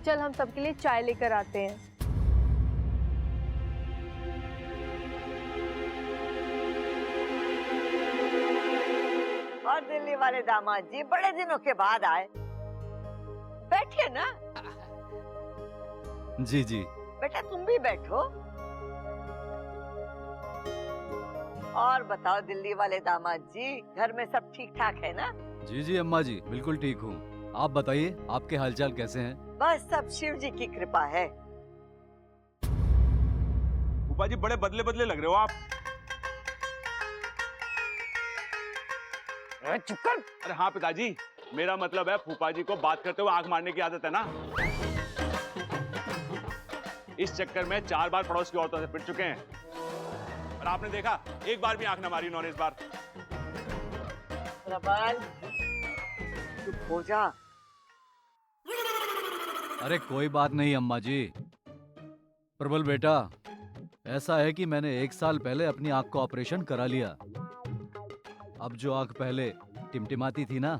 चल हम सबके लिए चाय लेकर आते हैं। और दिल्ली वाले दामाद जी बड़े दिनों के बाद आए, बैठिए ना। जी जी। बेटा तुम भी बैठो। और बताओ दिल्ली वाले दामाद जी, घर में सब ठीक ठाक है ना? जी जी अम्मा जी, बिल्कुल ठीक हूँ। आप बताइए, आपके हालचाल कैसे हैं? बस सब शिव जी की कृपा है। फूफा जी बड़े बदले बदले लग रहे हो आप। चुप कर। अरे हाँ पिताजी, मेरा मतलब है फूफा जी को बात करते हुए आंख मारने की आदत है ना। इस चक्कर में 4 बार पड़ोस की औरतों से पिट चुके हैं और आपने देखा एक बार भी आंख ना मारी उन्होंने इस बार। प्रबल चुप हो जा। अरे कोई बात नहीं अम्मा जी। प्रबल बेटा, ऐसा है कि मैंने 1 साल पहले अपनी आंख का ऑपरेशन करा लिया। अब जो आंख पहले टिमटिमाती थी ना,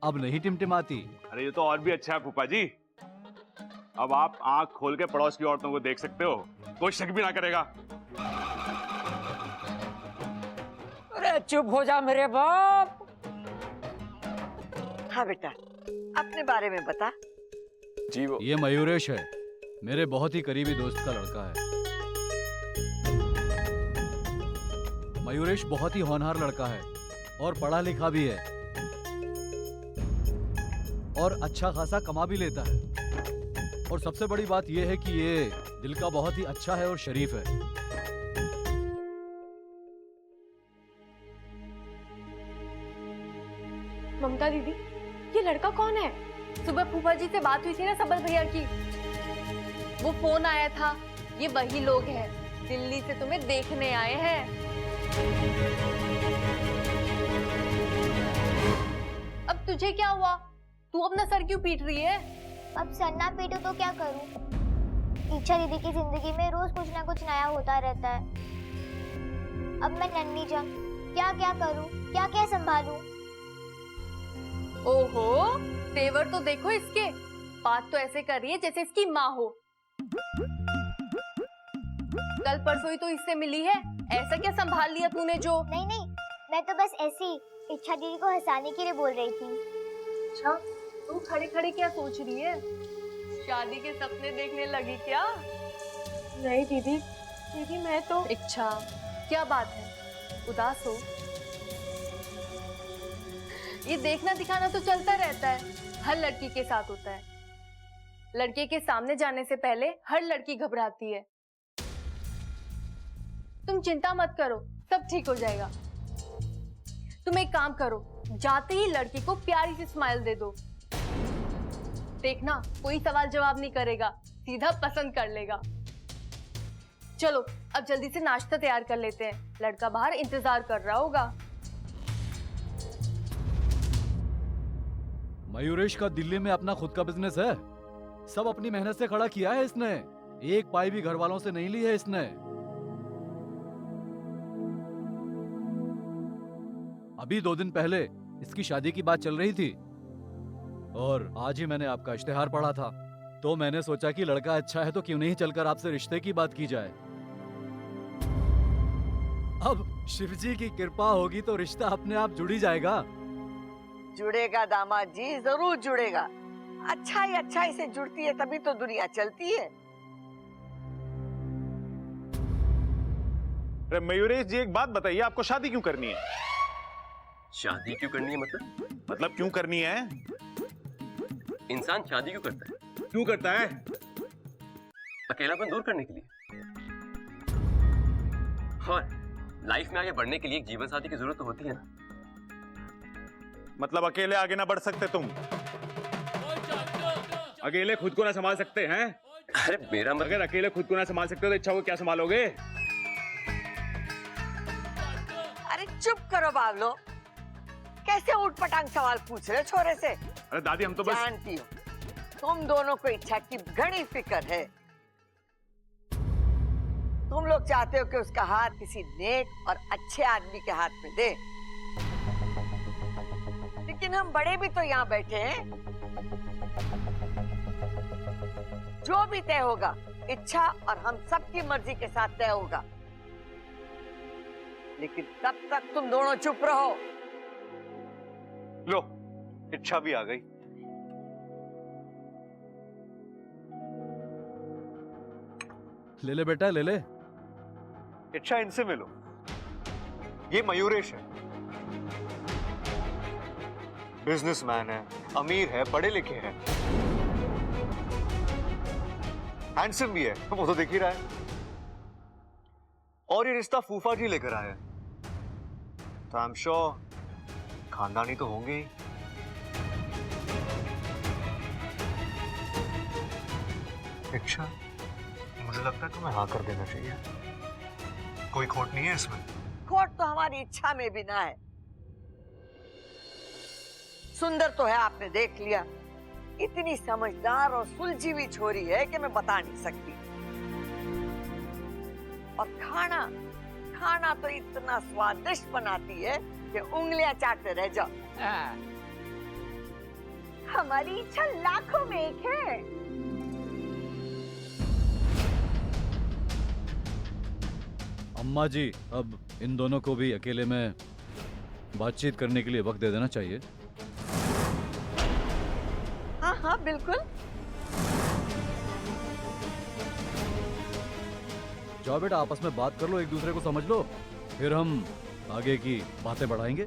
अब नहीं टिमटिमाती। अरे ये तो और भी अच्छा है फूफा जी, अब आप आंख खोल के पड़ोस की औरतों को देख सकते हो, कोई शक भी ना करेगा। अरे चुप हो जा मेरे बाप। हाँ बेटा, अपने बारे में बता। जी वो ये मयूरेश है, मेरे बहुत ही करीबी दोस्त का लड़का है। मयूरेश बहुत ही होनहार लड़का है और पढ़ा लिखा भी है और अच्छा खासा कमा भी लेता है। और सबसे बड़ी बात यह है कि ये दिल का बहुत ही अच्छा है और शरीफ है। ममता दीदी, ये लड़का कौन है? सुबह फूफा जी से बात हुई थी ना सबल भैया की, वो फोन आया था। ये वही लोग हैं, दिल्ली से तुम्हें देखने आए हैं। अब तुझे क्या हुआ? तू अपना सर क्यों पीट रही है? अब सर ना पीटूं तो क्या करूं? इच्छा दीदी की जिंदगी में रोज कुछ ना कुछ नया होता रहता है। अब मैं नन्ही जंग क्या क्या करूं, क्या क्या संभालूं? ओहो, तेवर तो देखो इसके, बात तो ऐसे कर रही है जैसे इसकी माँ हो। कल परसों ही तो इससे मिली है, ऐसा क्या संभाल लिया तूने जो? नहीं नहीं, मैं तो बस ऐसी इच्छा दीदी को हंसाने के लिए बोल रही थी। अच्छा, तू खड़े खड़े क्या सोच रही है? शादी के सपने देखने लगी क्या? नहीं दीदी, दीदी मैं तो। इच्छा, क्या बात है, उदास हो? ये देखना दिखाना तो चलता रहता है, हर लड़की के साथ होता है। लड़के के सामने जाने से पहले हर लड़की घबराती है। तुम चिंता मत करो, सब ठीक हो जाएगा। तुम एक काम करो, जाते ही लड़की को प्यारी सी स्माइल दे दो। देखना कोई सवाल जवाब नहीं करेगा, सीधा पसंद कर लेगा। चलो अब जल्दी से नाश्ता तैयार कर लेते हैं, लड़का बाहर इंतजार कर रहा होगा। मयूरेश का दिल्ली में अपना खुद का बिजनेस है, सब अपनी मेहनत से खड़ा किया है इसने, एक पाई भी घर वालों से नहीं ली है इसने। अभी 2 दिन पहले इसकी शादी की बात चल रही थी और आज ही मैंने आपका इश्तिहार पढ़ा था, तो मैंने सोचा कि लड़का अच्छा है तो क्यों नहीं चलकर आपसे रिश्ते की बात की जाए। अब शिवजी की कृपा होगी तो रिश्ता अपने आप जुड़ ही जाएगा। जुड़ेगा दामाद जी, जरूर जुड़ेगा। अच्छाई से जुड़ती है तभी तो दुनिया चलती है। अरे मयूरेश जी एक बात बताइए, आपको शादी क्यों करनी है? शादी क्यों करनी है मतलब क्यों करनी है? इंसान शादी क्यों करता है? क्यों करता है? अकेलापन दूर करने के लिए और लाइफ में आगे बढ़ने के लिए एक जीवन साथी की जरूरत तो होती है ना। मतलब अकेले आगे ना बढ़ सकते तुम? अकेले खुद को ना संभाल सकते हैं? अरे मेरा अगर अकेले खुद को ना संभाल सकते हो तो इच्छा को क्या संभालोगे? अरे चुप करो बावलो, कैसे उठपटांग सवाल पूछ रहे हो छोरे से? अरे दादी हम तो बस। जानती हो तुम दोनों को इच्छा की घनी फिक्र है। तुम लोग चाहते हो कि उसका हाथ किसी नेक और अच्छे आदमी के हाथ में दे, लेकिन हम बड़े भी तो यहाँ बैठे हैं। जो भी तय होगा इच्छा और हम सबकी मर्जी के साथ तय होगा। लेकिन तब तक तुम दोनों चुप रहो। लो, इच्छा भी आ गई। ले ले बेटा, ले ले। इच्छा, इनसे मिलो। ये मयूरेश है, बिजनेसमैन है, अमीर है, पढ़े लिखे है, हैंडसम भी है, वो तो दिख ही रहा है। और ये रिश्ता फूफा जी लेकर आए हैं, तो आई एम श्योर खानदानी तो होंगे ही। इच्छा, मुझे लगता है तुम्हें हाँ कर देना चाहिए। कोई खोट नहीं है इसमें। खोट तो हमारी इच्छा में भी ना है। सुंदर तो है, आपने देख लिया। इतनी समझदार और सुलझी हुई छोरी है कि मैं बता नहीं सकती। और खाना खाना तो इतना स्वादिष्ट बनाती है कि उंगलियां चाटते रह जाओ। हमारी इच्छा लाखों में एक है। अम्मा जी, अब इन दोनों को भी अकेले में बातचीत करने के लिए वक्त दे देना चाहिए। हाँ हाँ बिल्कुल। जाओ बेटा, आपस में बात कर लो, एक दूसरे को समझ लो, फिर हम आगे की बातें बढ़ाएंगे।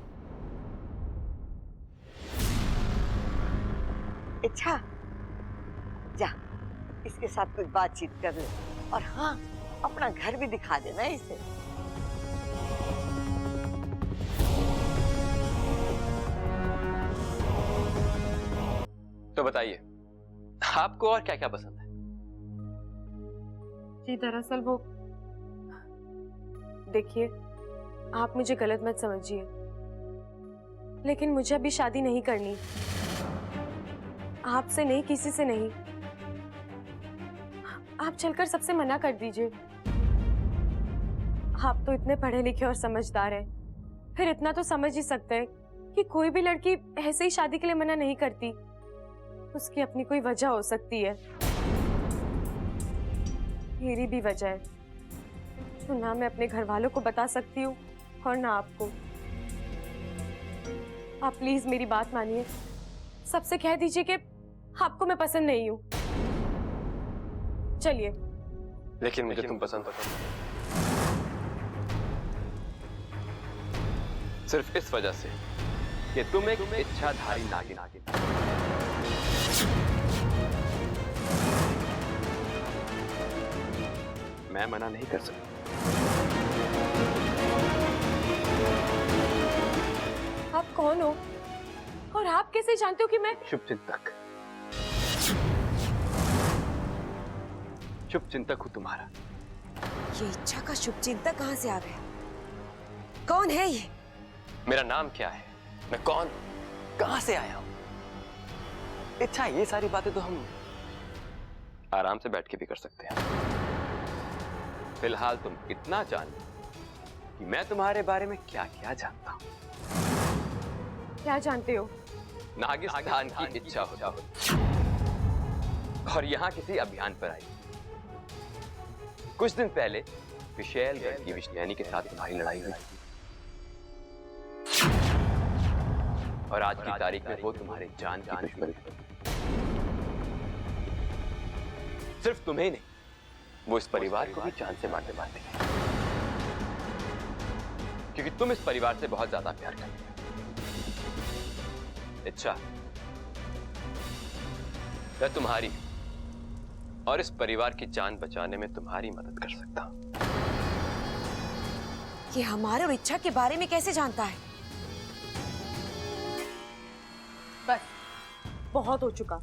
इच्छा, जा इसके साथ कुछ बातचीत कर ले। और हाँ, अपना घर भी दिखा देना इसे। तो बताइए, आपको और क्या क्या पसंद है? जी दरअसल वो, देखिए, आप मुझे गलत मत समझिए, लेकिन मुझे अभी शादी नहीं करनी। आपसे नहीं, किसी से नहीं। आप चलकर सबसे मना कर दीजिए। आप तो इतने पढ़े लिखे और समझदार हैं, फिर इतना तो समझ ही सकते हैं कि कोई भी लड़की ऐसे ही शादी के लिए मना नहीं करती। उसकी अपनी कोई वजह हो सकती है। मेरी भी वजह है जो ना मैं अपने घर वालों को बता सकती हूँ और ना आपको। आप प्लीज मेरी बात मानिए, सबसे कह दीजिए कि आपको मैं पसंद नहीं हूँ। चलिए। लेकिन मुझे तुम पसंद हो, सिर्फ इस वजह से कि तुम एक इच्छाधारी नागिन। मैं मना नहीं कर सकता। आप कौन हो और आप कैसे जानते हो कि मैं? शुभचिंतक, शुभचिंतक हूं तुम्हारा। ये इच्छा का शुभचिंतक कहाँ से आ गया? कौन है ये? मेरा नाम क्या है, मैं कौन, कहां से आया हूं? इच्छा, ये सारी बातें तो हम आराम से बैठ के भी कर सकते हैं। फिलहाल तुम इतना जान कि मैं तुम्हारे बारे में क्या क्या जानता हूं। क्या जानते हो? नागिस्तान की इच्छा हो और यहां किसी अभियान पर आई। कुछ दिन पहले विशैलगढ़ की विष्णुयानी के साथ तुम्हारी लड़ाई हुई और आज की तारीख में वो तुम्हारे जान की दुश्मन है। सिर्फ तुम्हें नहीं, वो इस परिवार को भी जान से मारने वाले हैं, क्योंकि तुम इस परिवार से बहुत ज्यादा प्यार करते हो। इच्छा, मैं तुम्हारी और इस परिवार की जान बचाने में तुम्हारी मदद कर सकता हूं। ये हमारे और इच्छा के बारे में कैसे जानता है? बस बहुत हो चुका।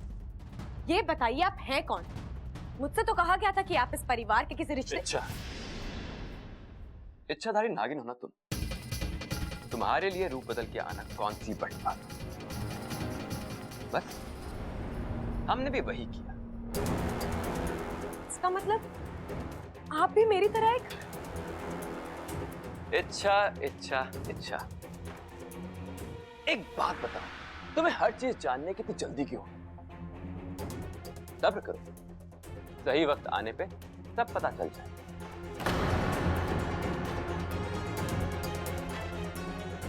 ये बताइए आप हैं कौन? मुझसे तो कहा गया था कि आप इस परिवार के किसी रिश्ते। इच्छाधारी नागिन होना तुम्हारे लिए रूप बदल के आना कौन सी बड़ी बात। बस हमने भी वही किया। इसका मतलब आप भी मेरी तरह एक इच्छा इच्छा इच्छा। एक बात बताओ, तुम्हें हर चीज जानने की इतनी जल्दी क्यों? सब्र करो, सही वक्त आने पे सब पता चल जाए।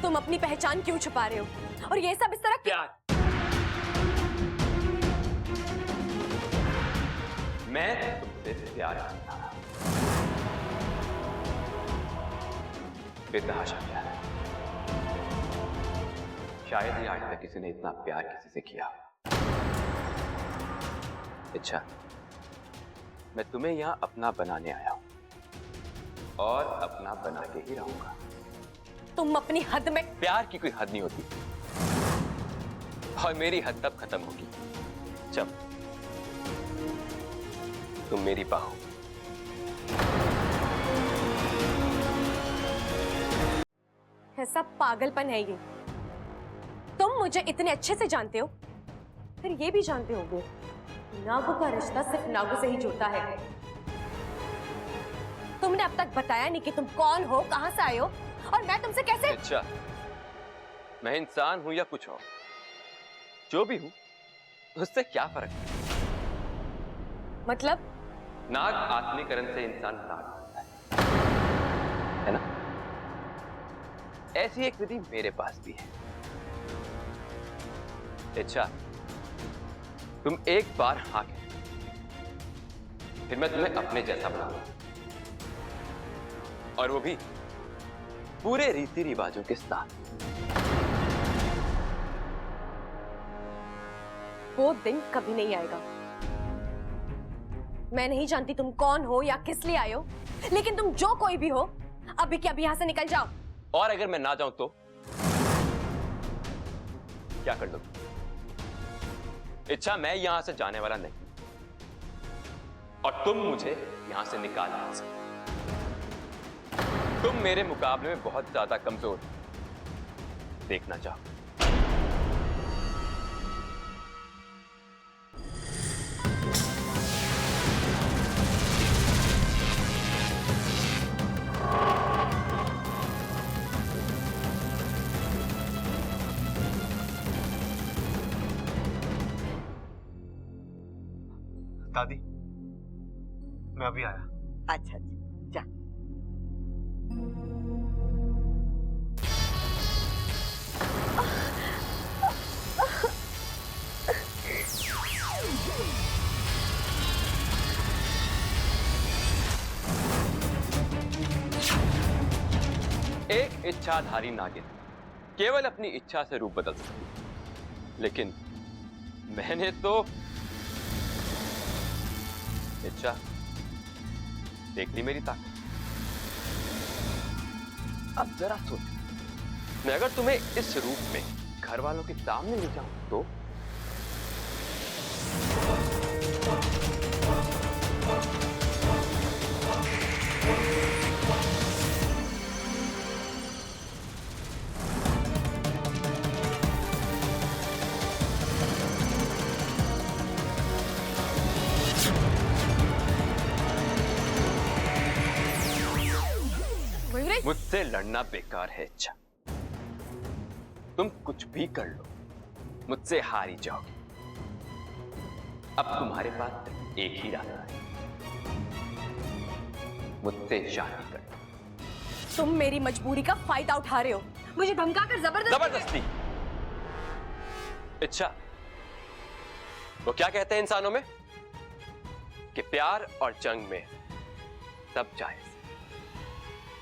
तुम अपनी पहचान क्यों छुपा रहे हो? और ये सब इस तरह प्यार, मैं तुमसे प्यार करता हूं। बेतहाशा प्यार। शायद ही आज तक किसी ने इतना प्यार किसी से किया। अच्छा, मैं तुम्हें यहां अपना बनाने आया हूं और अपना बना के ही रहूंगा। तुम अपनी हद में। प्यार की कोई हद नहीं होती और मेरी हद तब खत्म होगी जब तुम मेरी बाहों। ऐसा पागलपन है ये। तुम मुझे इतने अच्छे से जानते हो, फिर ये भी जानते होगे नागों का रिश्ता सिर्फ नागों से ही जुड़ता है। तुमने अब तक बताया नहीं कि तुम कौन हो, कहां से आए हो, और मैं तुमसे कैसे। अच्छा, मैं इंसान हूं या कुछ और, जो भी हूं उससे क्या फर्क है? मतलब? नाग आत्मीकरण से इंसान नाग बनता है ना? ऐसी एक विधि मेरे पास भी है। अच्छा, तुम एक बार हाँ कह, फिर मैं तुम्हें अपने जैसा बनाऊंगा, और वो भी पूरे रीति रिवाजों के साथ। वो दिन कभी नहीं आएगा। मैं नहीं जानती तुम कौन हो या किस लिए आए हो, लेकिन तुम जो कोई भी हो, अभी के अभी यहां से निकल जाओ। और अगर मैं ना जाऊं तो क्या कर दो? इच्छा, मैं यहां से जाने वाला नहीं, और तुम मुझे यहां से निकाल नहीं सकते। तुम मेरे मुकाबले में बहुत ज्यादा कमजोर हो। देखना चाहो। दादी, मैं अभी आया। अच्छा अच्छा, जा। एक इच्छाधारी नागिन केवल अपनी इच्छा से रूप बदल सकती है, लेकिन मैंने तो इच्छा देख ली मेरी ताकत। अब जरा सोच, मैं अगर तुम्हें इस रूप में घर वालों के सामने ले जाऊं तो? मुझसे लड़ना बेकार है इच्छा। तुम कुछ भी कर लो, मुझसे हार ही जाओगे। अब तुम्हारे पास एक ही रास्ता है, मुझसे शादी कर लो। तुम मेरी मजबूरी का फायदा उठा रहे हो, मुझे धमकाकर जबरदस्ती। इच्छा, वो क्या कहते हैं इंसानों में कि प्यार और जंग में सब जायज।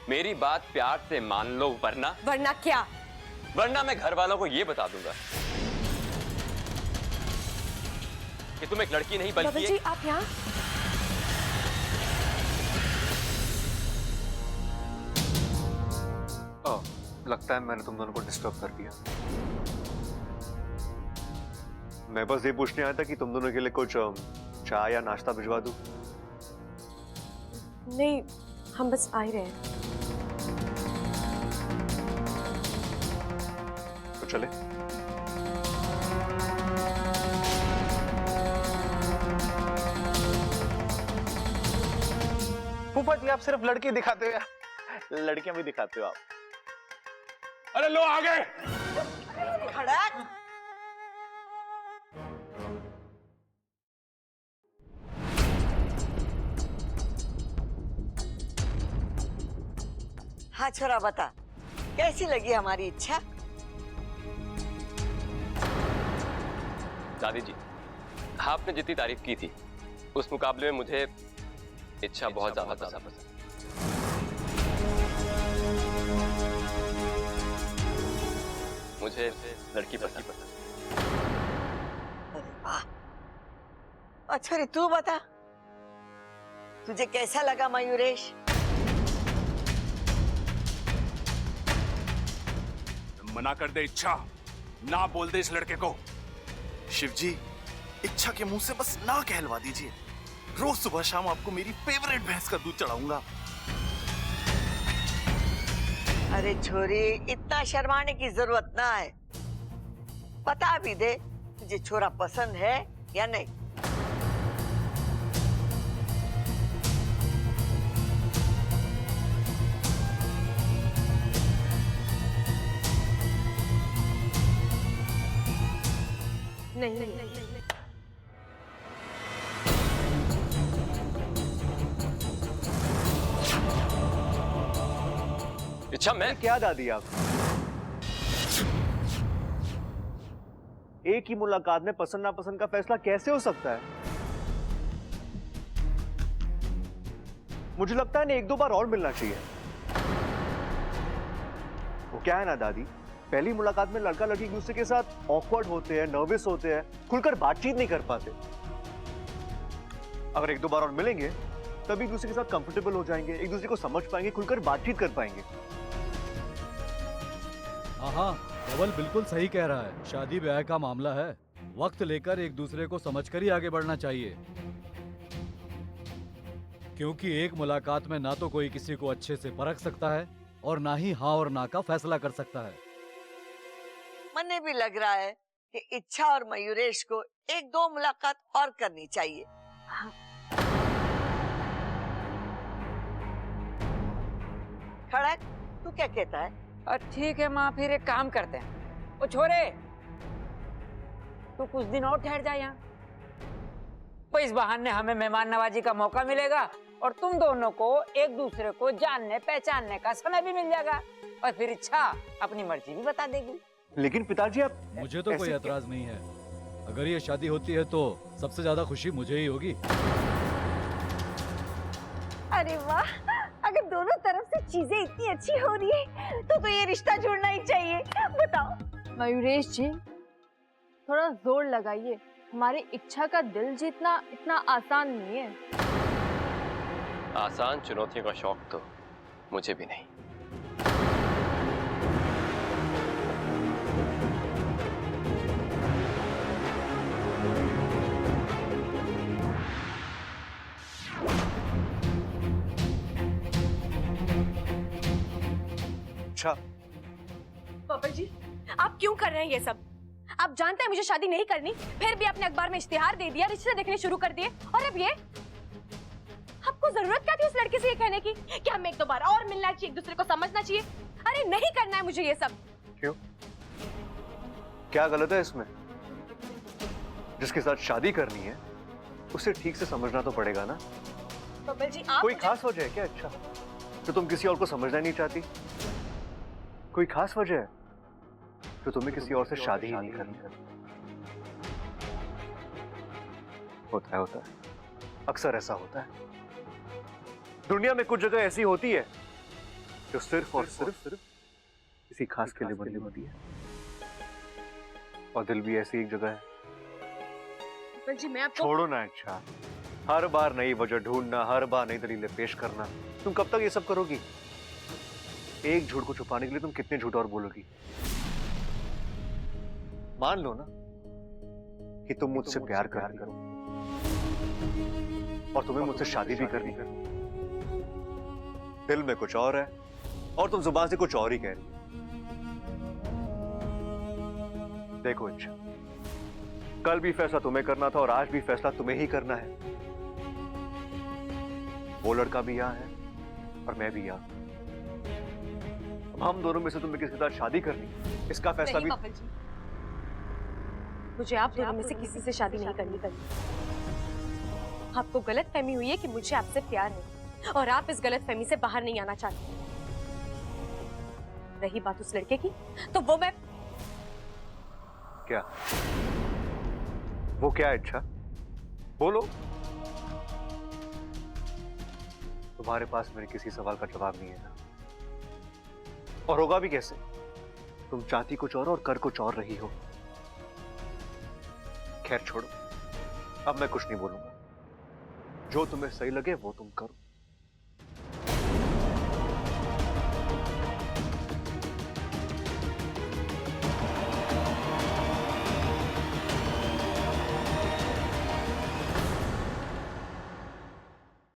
मेरी बात प्यार से मान लो, वरना क्या? वरना मैं घर वालों को यह बता दूंगा कि तुम एक लड़की नहीं बल्कि जी, आप यहाँ? लगता है मैंने तुम दोनों को डिस्टर्ब कर दिया। मैं बस ये पूछने आया था कि तुम दोनों के लिए कुछ चाय या नाश्ता भिजवा दूं। नहीं, हम बस आ ही रहे हैं। तो चले। फूफा जी, आप सिर्फ लड़की दिखाते हो या लड़कियां भी दिखाते हो आप? अरे लो आ गए। खड़क। हाँ छोरा बता, कैसी लगी हमारी इच्छा? दादी जी, आपने जितनी तारीफ की थी उस मुकाबले में मुझे इच्छा बहुत ज्यादा पसंद। मुझे लड़की पसंद। अरे वाह। अच्छा रे, तू बता, तुझे कैसा लगा मयूरेश? मना कर दे इच्छा, ना बोल दे इस लड़के को। शिवजी, इच्छा के मुंह से बस ना कहलवा दीजिए। रोज सुबह शाम आपको मेरी फेवरेट भैंस का दूध चढ़ाऊंगा। अरे छोरी, इतना शर्माने की जरूरत ना है। बता भी दे तुझे छोरा पसंद है या नहीं। नहीं। इच्छा मैं क्या दादी आप? एक ही मुलाकात में पसंद नापसंद का फैसला कैसे हो सकता है? मुझे लगता है ना, एक दो बार और मिलना चाहिए। वो क्या है ना दादी, पहली मुलाकात में लड़का लड़की एक दूसरे के साथ ऑकवर्ड होते हैं, नर्वस होते हैं, खुलकर बातचीत नहीं कर पाते। अगर एक दो बार और मिलेंगे तभी एक दूसरे के साथ कंफर्टेबल हो जाएंगे, एक दूसरे को समझ पाएंगे, खुलकर बातचीत कर पाएंगे। हाँ, धवल बिल्कुल सही कह रहा है। शादी ब्याह का मामला है, वक्त लेकर एक दूसरे को समझकर ही आगे बढ़ना चाहिए। क्योंकि एक मुलाकात में ना तो कोई किसी को अच्छे से परख सकता है और ना ही हाँ और ना का फैसला कर सकता है। मने भी लग रहा है कि इच्छा और मयूरेश को एक दो मुलाकात और करनी चाहिए। खड़क, तू क्या कहता है? ठीक है माँ, फिर एक काम करते हैं। ओ छोरे, तू कुछ दिन और ठहर जा यहाँ। तो इस बहाने हमें मेहमान नवाजी का मौका मिलेगा और तुम दोनों को एक दूसरे को जानने पहचानने का समय भी मिल जाएगा, और फिर इच्छा अपनी मर्जी भी बता देगी। लेकिन पिताजी आप मुझे तो कोई एतराज नहीं है। अगर ये शादी होती है तो सबसे ज्यादा खुशी मुझे ही होगी। अरे वाह, अगर दोनों तरफ से चीजें इतनी अच्छी हो रही है तो ये रिश्ता जोड़ना ही चाहिए। बताओ मयूरेश जी, थोड़ा जोर लगाइए। हमारी इच्छा का दिल जीतना इतना आसान नहीं है। आसान चुनौतियों का शौक तो मुझे भी नहीं। अच्छा, पापा जी, आप क्यों कर रहे हैं ये सब? आप जानते हैं मुझे शादी नहीं करनी, फिर भी आपने अखबार में इश्तिहार दे दिया, रिश्ते देखने शुरू कर दिए, और अब ये? आपको जरूरत क्या थी उस लड़के से ये कहने की कि हमें एक दो बार और मिलना चाहिए, एक दूसरे को समझना चाहिए? अरे नहीं करना है मुझे ये सब। क्यों? क्या गलत है इसमें? जिसके साथ शादी करनी है उसे ठीक से समझना तो पड़ेगा ना। पापा जी, आप कोई खास वजह है क्या? अच्छा, तो तुम किसी और को समझना नहीं चाहती? कोई खास वजह है तो तुम्हें किसी और से शादी ही नहीं करनी? होता है, अक्सर ऐसा होता है। दुनिया में कुछ जगह ऐसी होती है जो सिर्फ और सिर्फ किसी खास के लिए बनी होती है, और दिल भी ऐसी एक जगह है। पापा जी, मैं आपको छोड़ो ना इच्छा, हर बार नई वजह ढूंढना, हर बार नई दलीलें पेश करना। तुम कब तक ये सब करोगी? एक झूठ को छुपाने के लिए तुम कितने झूठ और बोलोगी? मान लो ना कि तुम मुझसे प्यार करती हो और तुम्हें मुझसे शादी भी करनी है। दिल में कुछ और है और तुम जुबान से कुछ और ही कह रही हो। देखो इच्छा, कल भी फैसला तुम्हें करना था और आज भी फैसला तुम्हें ही करना है। वो लड़का भी यहाँ है और मैं भी यहाँ। अब हम दोनों में से तुम्हें किसके साथ शादी करनी, इसका फैसला भी। पापा जी, मुझे आप दोनों में से किसी से शादी नहीं करनी। आपको गलत फहमी हुई है कि मुझे आपसे प्यार है और आप इस गलत फहमी से बाहर नहीं आना चाहते। रही बात उस लड़के की, तो वो मैं क्या? वो क्या है इच्छा? बोलो। तुम्हारे पास मेरे किसी सवाल का जवाब नहीं है ना, और होगा भी कैसे? तुम चाहती कुछ और कर कुछ और रही हो। खैर छोड़ो, अब मैं कुछ नहीं बोलूंगा। जो तुम्हें सही लगे वो तुम करो।